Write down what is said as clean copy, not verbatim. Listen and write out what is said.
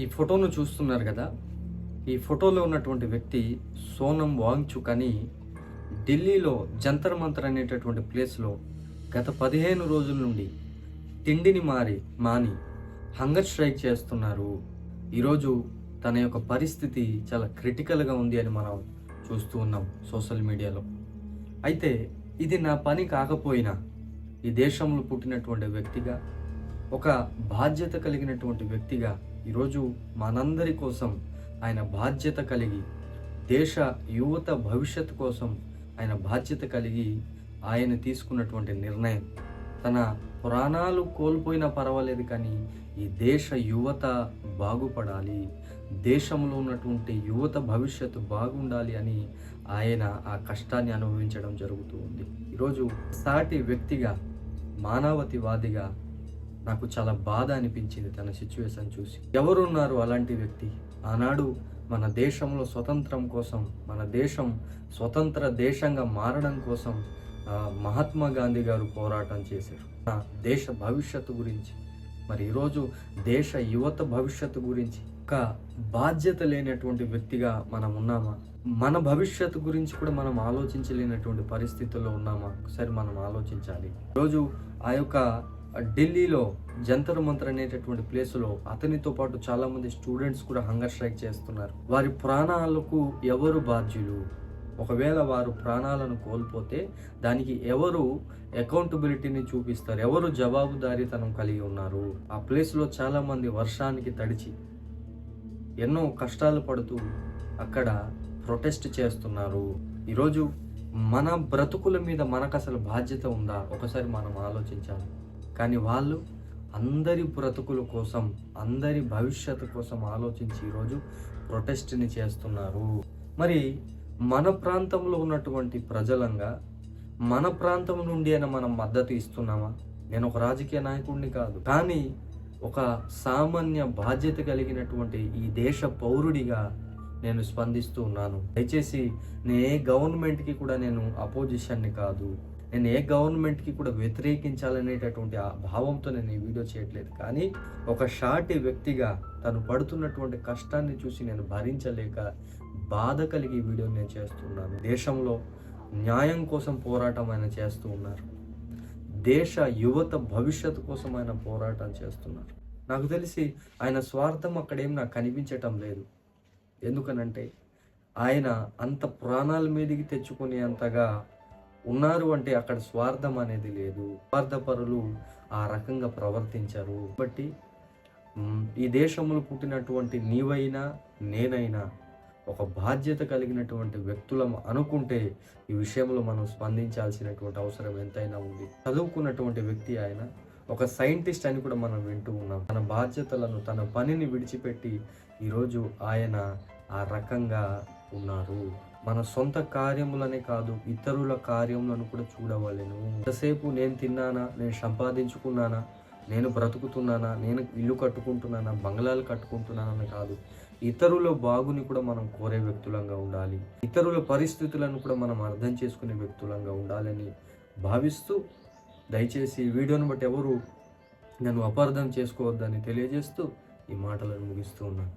ఈ ఫోటోను చూస్తున్నారు కదా! ఈ ఫోటోలో ఉన్నటువంటి వ్యక్తి సోనం వాంగ్‌చుక్ అని ఢిల్లీలో జంతర్ మంతర్ అనేటటువంటి ప్లేస్‌లో గత 15 రోజుల నుండి తిండిని మాని హంగర్ స్ట్రైక్ చేస్తున్నారు. ఈరోజు తన యొక్క పరిస్థితి చాలా క్రిటికల్‌గా ఉంది అని మనం చూస్తూ ఉన్నాం సోషల్ మీడియాలో. అయితే ఇది నా పని కాకపోయినా ఈ దేశంలో పుట్టినటువంటి వ్యక్తిగా, ఒక బాధ్యత కలిగినటువంటి వ్యక్తిగా ఈరోజు మనందరి కోసం ఆయన బాధ్యత కలిగి, దేశ యువత భవిష్యత్తు కోసం ఆయన బాధ్యత కలిగి ఆయన తీసుకున్నటువంటి నిర్ణయం, తన ప్రాణాలు కోల్పోయినా పర్వాలేదు కానీ ఈ దేశ యువత బాగుపడాలి, దేశంలో ఉన్నటువంటి యువత భవిష్యత్తు బాగుండాలి అని ఆయన ఆ కష్టాన్ని అనుభవించడం జరుగుతూ ఉంది. ఈరోజు సాటి వ్యక్తిగా, మానవతావాదిగా నాకు చాలా బాధ అనిపించింది తన సిచ్యువేషన్ చూసి. ఎవరున్నారు అలాంటి వ్యక్తి? ఆనాడు మన దేశంలో స్వతంత్రం కోసం, మన దేశం స్వతంత్ర దేశంగా మారడం కోసం మహాత్మా గాంధీ గారు పోరాటం చేశారు దేశ భవిష్యత్తు గురించి. మరి ఈరోజు దేశ యువత భవిష్యత్తు గురించి ఒక బాధ్యత లేనటువంటి వ్యక్తిగా మనం ఉన్నామా? మన భవిష్యత్తు గురించి కూడా మనం ఆలోచించలేనటువంటి పరిస్థితుల్లో ఉన్నామా? ఒకసారి మనం ఆలోచించాలి. ఈరోజు ఆ యొక్క ఢిల్లీలో జంతర్ మంతర్ అనేటటువంటి ప్లేస్లో అతనితో పాటు చాలా మంది స్టూడెంట్స్ కూడా హంగర్ స్ట్రైక్ చేస్తున్నారు. వారి ప్రాణాలకు ఎవరు బాధ్యులు? ఒకవేళ వారు ప్రాణాలను కోల్పోతే దానికి ఎవరు అకౌంటబిలిటీని చూపిస్తారు? ఎవరు జవాబుదారీతనం కలిగి ఉన్నారు? ఆ ప్లేస్లో చాలా మంది వర్షానికి తడిచి ఎన్నో కష్టాలు పడుతూ అక్కడ ప్రొటెస్ట్ చేస్తున్నారు. ఈరోజు మన బ్రతుకుల మీద మనకు అసలు బాధ్యత ఉందా? ఒకసారి మనం ఆలోచించాలి. కానీ వాళ్ళు అందరి బ్రతుకుల కోసం, అందరి భవిష్యత్తు కోసం ఆలోచించి ఈరోజు ప్రొటెస్ట్ని చేస్తున్నారు. మరి మన ప్రాంతంలో ఉన్నటువంటి ప్రజలంగా మన ప్రాంతం నుండి అయినా మనం మద్దతు ఇస్తున్నామా? నేను ఒక రాజకీయ నాయకుడిని కాదు, కానీ ఒక సామాన్య బాధ్యత కలిగినటువంటి ఈ దేశ పౌరుడిగా నేను స్పందిస్తూ ఉన్నాను. దయచేసి నేను ఏ గవర్నమెంట్కి కూడా నేను అపోజిషన్ని కాదు, నేను ఏ గవర్నమెంట్కి కూడా వ్యతిరేకించాలనేటటువంటి ఆ భావంతో నేను ఈ వీడియో చేయట్లేదు. కానీ ఒక షాటి వ్యక్తిగా తను పడుతున్నటువంటి కష్టాన్ని చూసి నేను భరించలేక బాధ కలిగి ఈ వీడియోని నేను చేస్తున్నాను. దేశంలో న్యాయం కోసం పోరాటం ఆయన చేస్తూ ఉన్నారు. దేశ యువత భవిష్యత్తు కోసం ఆయన పోరాటం చేస్తున్నారు. నాకు తెలిసి ఆయన స్వార్థం అక్కడేం నాకు కనిపించటం లేదు. ఎందుకనంటే ఆయన అంత ప్రాణాల మీదకి తెచ్చుకునే అంతగా ఉన్నారు అంటే అక్కడ స్వార్థం అనేది లేదు. స్వార్థపరులు ఆ రకంగా ప్రవర్తించారు. కాబట్టి ఈ దేశంలో పుట్టినటువంటి నీవైనా నేనైనా ఒక బాధ్యత కలిగినటువంటి వ్యక్తులం అనుకుంటే ఈ విషయంలో మనం స్పందించాల్సినటువంటి అవసరం ఎంతైనా ఉంది. చదువుకున్నటువంటి వ్యక్తి ఆయన, ఒక సైంటిస్ట్ అని కూడా మనం వింటూ ఉన్నాం. తన బాధ్యతలను, తన పనిని విడిచిపెట్టి ఈరోజు ఆయన ఆ రకంగా ఉన్నారు. మన సొంత కార్యములనే కాదు, ఇతరుల కార్యములను కూడా చూడవలెను. ఎంతసేపు నేను తిన్నానా, నేను సంపాదించుకున్నానా, నేను బ్రతుకుతున్నానా, నేను ఇల్లు కట్టుకుంటున్నానా, బంగ్లాలు కట్టుకుంటున్నానని కాదు, ఇతరుల బాగుని కూడా మనం కోరే వ్యక్తులంగా ఉండాలి. ఇతరుల పరిస్థితులను కూడా మనం అర్థం చేసుకునే వ్యక్తులంగా ఉండాలని భావిస్తూ, దయచేసి ఈ వీడియోని బట్టి ఎవరు నన్ను అపార్థం చేసుకోవద్దని తెలియజేస్తూ ఈ మాటలను ముగిస్తూ ఉన్నాను.